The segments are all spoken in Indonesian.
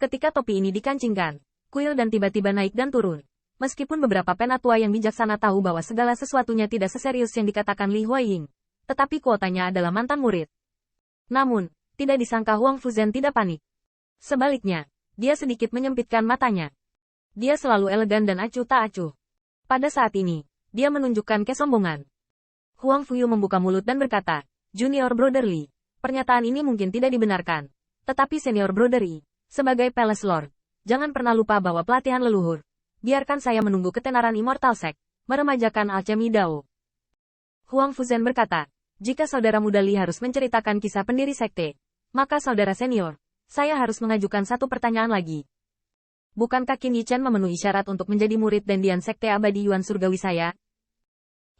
Ketika topi ini dikancingkan, kuil dan tiba-tiba naik dan turun. Meskipun beberapa penatua yang bijaksana tahu bahwa segala sesuatunya tidak seserius yang dikatakan Li Huaying, tetapi kuotanya adalah mantan murid. Namun, tidak disangka Huang Fuzhen tidak panik. Sebaliknya, dia sedikit menyempitkan matanya. Dia selalu elegan dan acuh tak acuh. Pada saat ini, dia menunjukkan kesombongan. Huang Fuyu membuka mulut dan berkata, Junior Brotherly, pernyataan ini mungkin tidak dibenarkan. Tetapi Senior Brotherly, sebagai Palace Lord, jangan pernah lupa bahwa pelatihan leluhur. Biarkan saya menunggu ketenaran Immortal Sect, meremajakan alchemy Dao. Huang Fuzhen berkata, jika saudara muda Li harus menceritakan kisah pendiri sekte, maka saudara senior, saya harus mengajukan satu pertanyaan lagi. Bukankah Qin Yichen memenuhi syarat untuk menjadi murid dan Dian Sekte Abadi Yuan Surgawi saya?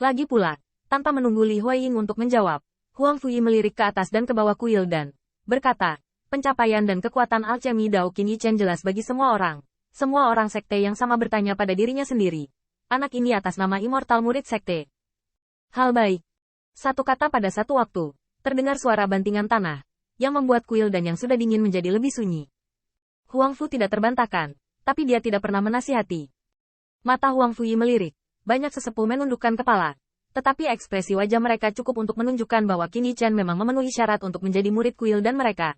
Lagi pula, tanpa menunggu Li Huaying untuk menjawab, Huang Fuyi melirik ke atas dan ke bawah kuil dan berkata, pencapaian dan kekuatan alchemy Dao Qin Yichen jelas bagi semua orang. Semua orang sekte yang sama bertanya pada dirinya sendiri. Anak ini atas nama Immortal Murid Sekte. Hal baik. Satu kata pada satu waktu, terdengar suara bantingan tanah, yang membuat kuil dan yang sudah dingin menjadi lebih sunyi. Huang Fu tidak terbantahkan, tapi dia tidak pernah menasihati. Mata Huang Fuyi melirik, banyak sesepuh menundukkan kepala. Tetapi ekspresi wajah mereka cukup untuk menunjukkan bahwa Qin Yichen memang memenuhi syarat untuk menjadi murid kuil dan mereka.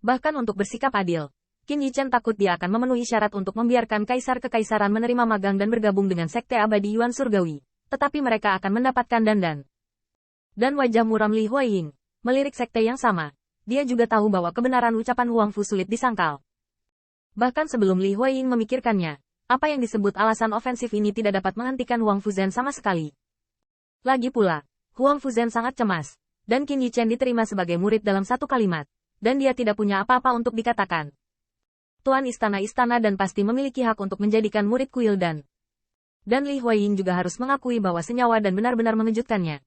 Bahkan untuk bersikap adil, Qin Yichen takut dia akan memenuhi syarat untuk membiarkan Kaisar Kekaisaran menerima magang dan bergabung dengan Sekte Abadi Yuan Surgawi. Tetapi mereka akan mendapatkan dandan. Dan wajah muram Li Huaying melirik sekte yang sama. Dia juga tahu bahwa kebenaran ucapan Huang Fu sulit disangkal. Bahkan sebelum Li Huaying memikirkannya, apa yang disebut alasan ofensif ini tidak dapat menghentikan Huang Fuzhen sama sekali. Lagi pula, Huang Fuzhen sangat cemas, dan Qin Yichen diterima sebagai murid dalam satu kalimat, dan dia tidak punya apa-apa untuk dikatakan. Tuan istana-istana dan pasti memiliki hak untuk menjadikan murid kuil dan Li Huaying juga harus mengakui bahwa senyawa dan benar-benar mengejutkannya.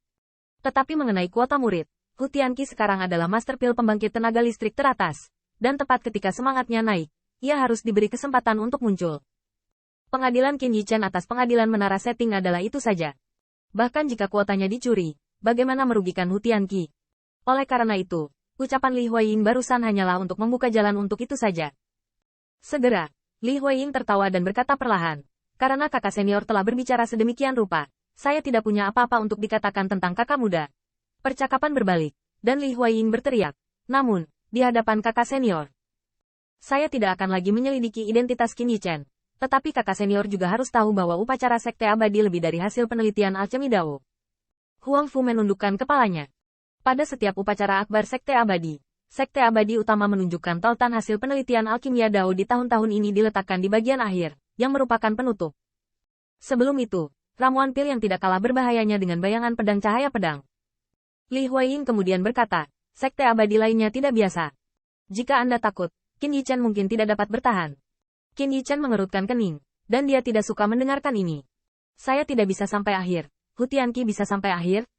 Tetapi mengenai kuota murid, Hu Tianqi sekarang adalah master pil pembangkit tenaga listrik teratas, dan tepat ketika semangatnya naik, ia harus diberi kesempatan untuk muncul. Pengadilan Qin Yichen atas pengadilan menara setting adalah itu saja. Bahkan jika kuotanya dicuri, bagaimana merugikan Hu Tianqi? Oleh karena itu, ucapan Li Huaying barusan hanyalah untuk membuka jalan untuk itu saja. Segera, Li Huaying tertawa dan berkata perlahan, karena kakak senior telah berbicara sedemikian rupa, saya tidak punya apa-apa untuk dikatakan tentang kakak muda. Percakapan berbalik, dan Li Huaying berteriak, namun, di hadapan kakak senior, saya tidak akan lagi menyelidiki identitas Qin Yichen. Tetapi kakak senior juga harus tahu bahwa upacara sekte abadi lebih dari hasil penelitian alchemy Dao. Huang Fu menundukkan kepalanya. Pada setiap upacara akbar sekte abadi utama menunjukkan tautan hasil penelitian alkimia Dao di tahun-tahun ini diletakkan di bagian akhir, yang merupakan penutup. Sebelum itu, ramuan pil yang tidak kalah berbahayanya dengan bayangan pedang cahaya pedang. Li Huaying kemudian berkata, sekte abadi lainnya tidak biasa. Jika Anda takut, Qin Yichen mungkin tidak dapat bertahan. Qin Yichen mengerutkan kening, dan dia tidak suka mendengarkan ini. Saya tidak bisa sampai akhir, Hu Tianqi bisa sampai akhir?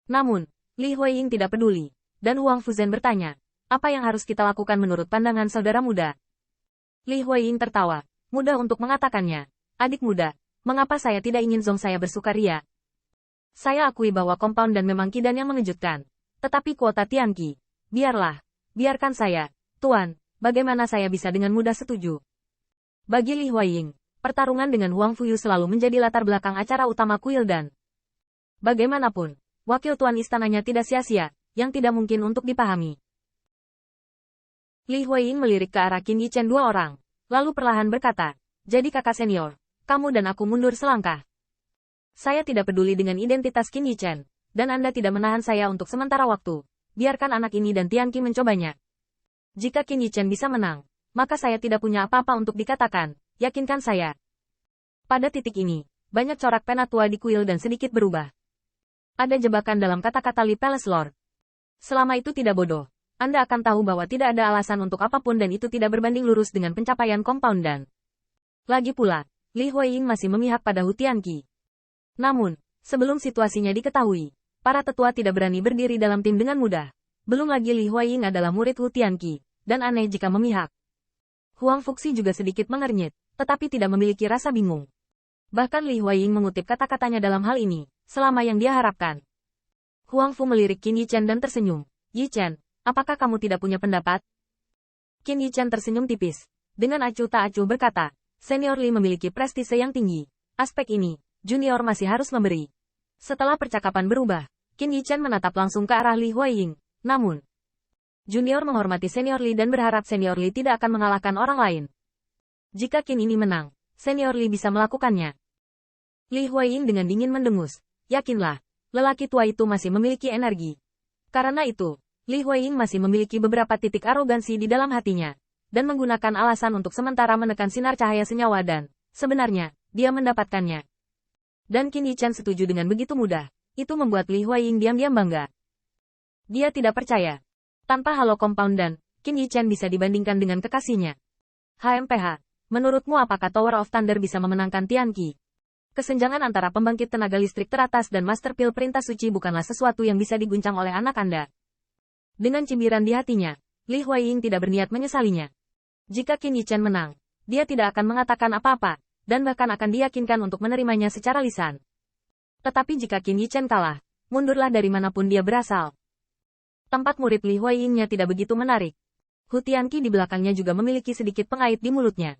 Namun, Li Huaying tidak peduli, dan Huang Fuzhen bertanya, apa yang harus kita lakukan menurut pandangan saudara muda? Li Huaying tertawa, mudah untuk mengatakannya. Adik muda, mengapa saya tidak ingin Zong saya bersukaria? Saya akui bahwa compound dan memang kidan yang mengejutkan. Tetapi kuota Tianqi, biarkan saya, Tuan, bagaimana saya bisa dengan mudah setuju? Bagi Li Huaying, pertarungan dengan Huang Fuyu selalu menjadi latar belakang acara utama kuil dan bagaimanapun, wakil tuan istananya tidak sia-sia, yang tidak mungkin untuk dipahami. Li Huaying melirik ke arah Qin Yichen dua orang, lalu perlahan berkata, jadi kakak senior, kamu dan aku mundur selangkah. Saya tidak peduli dengan identitas Qin Yichen, dan Anda tidak menahan saya untuk sementara waktu. Biarkan anak ini dan Tianqi mencobanya. Jika Qin Yichen bisa menang, maka saya tidak punya apa-apa untuk dikatakan, yakinkan saya. Pada titik ini, banyak corak penatua di kuil dan sedikit berubah. Ada jebakan dalam kata-kata Li Palace Lord. Selama itu tidak bodoh, Anda akan tahu bahwa tidak ada alasan untuk apapun dan itu tidak berbanding lurus dengan pencapaian compound dan lagi pula, Li Huaying masih memihak pada Hu Tianqi. Namun, sebelum situasinya diketahui, para tetua tidak berani berdiri dalam tim dengan mudah. Belum lagi Li Huaying adalah murid Hu Tianqi, dan aneh jika memihak. Huang Fuxi juga sedikit mengernyit, tetapi tidak memiliki rasa bingung. Bahkan Li Huaying mengutip kata-katanya dalam hal ini, selama yang dia harapkan. Huang Fu melirik Qin Yichen dan tersenyum. Yichen, apakah kamu tidak punya pendapat? Qin Yichen tersenyum tipis. Dengan acuh tak acuh berkata, Senior Li memiliki prestise yang tinggi. Aspek ini, junior masih harus memberi. Setelah percakapan berubah, Qin Yichen menatap langsung ke arah Li Huaying. Namun, junior menghormati Senior Li dan berharap Senior Li tidak akan mengalahkan orang lain. Jika Qin ini menang, Senior Li bisa melakukannya. Li Huaying dengan dingin mendengus. Yakinlah, lelaki tua itu masih memiliki energi. Karena itu, Li Huaying masih memiliki beberapa titik arogansi di dalam hatinya, dan menggunakan alasan untuk sementara menekan sinar cahaya senyawa dan, sebenarnya, dia mendapatkannya. Dan Qin Yichen setuju dengan begitu mudah, itu membuat Li Huaying diam-diam bangga. Dia tidak percaya. Tanpa halo compound dan, Qin Yichen bisa dibandingkan dengan kekasihnya. HMPH, menurutmu apakah Tower of Thunder bisa memenangkan Tianqi? Kesenjangan antara pembangkit tenaga listrik teratas dan Master Pil Perintah Suci bukanlah sesuatu yang bisa diguncang oleh anak Anda. Dengan cibiran di hatinya, Li Huaying tidak berniat menyesalinya. Jika Qin Yichen menang, dia tidak akan mengatakan apa-apa, dan bahkan akan diyakinkan untuk menerimanya secara lisan. Tetapi jika Qin Yichen kalah, mundurlah dari manapun dia berasal. Tempat murid Li Huaying-nya tidak begitu menarik. Hu Tianqi di belakangnya juga memiliki sedikit pengait di mulutnya.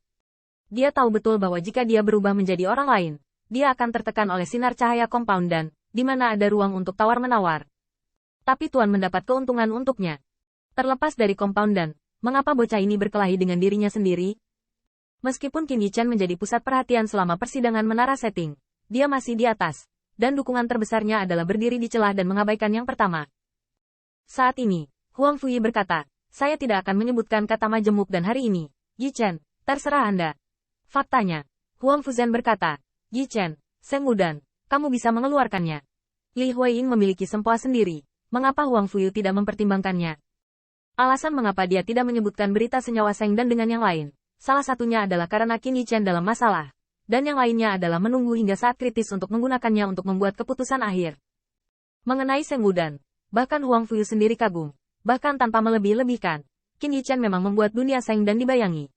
Dia tahu betul bahwa jika dia berubah menjadi orang lain, dia akan tertekan oleh sinar cahaya compound dan, di mana ada ruang untuk tawar-menawar. Tapi Tuan mendapat keuntungan untuknya. Terlepas dari compound dan, mengapa bocah ini berkelahi dengan dirinya sendiri? Meskipun Qin Yichen menjadi pusat perhatian selama persidangan menara setting, dia masih di atas, dan dukungan terbesarnya adalah berdiri di celah dan mengabaikan yang pertama. Saat ini, Huang Fuyi berkata, saya tidak akan menyebutkan kata majemuk dan hari ini, Yichen, terserah Anda. Faktanya, Huang Fuzhen berkata, Yichen, Seng Wudan, kamu bisa mengeluarkannya. Li Huaying memiliki sempoa sendiri. Mengapa Huang Fuyu tidak mempertimbangkannya? Alasan mengapa dia tidak menyebutkan berita senyawa Seng dan dengan yang lain, salah satunya adalah karena Qin Yichen dalam masalah, dan yang lainnya adalah menunggu hingga saat kritis untuk menggunakannya untuk membuat keputusan akhir. Mengenai Seng Wudan, bahkan Huang Fuyu sendiri kagum, bahkan tanpa melebih-lebihkan, Qin Yichen memang membuat dunia Seng dan dibayangi.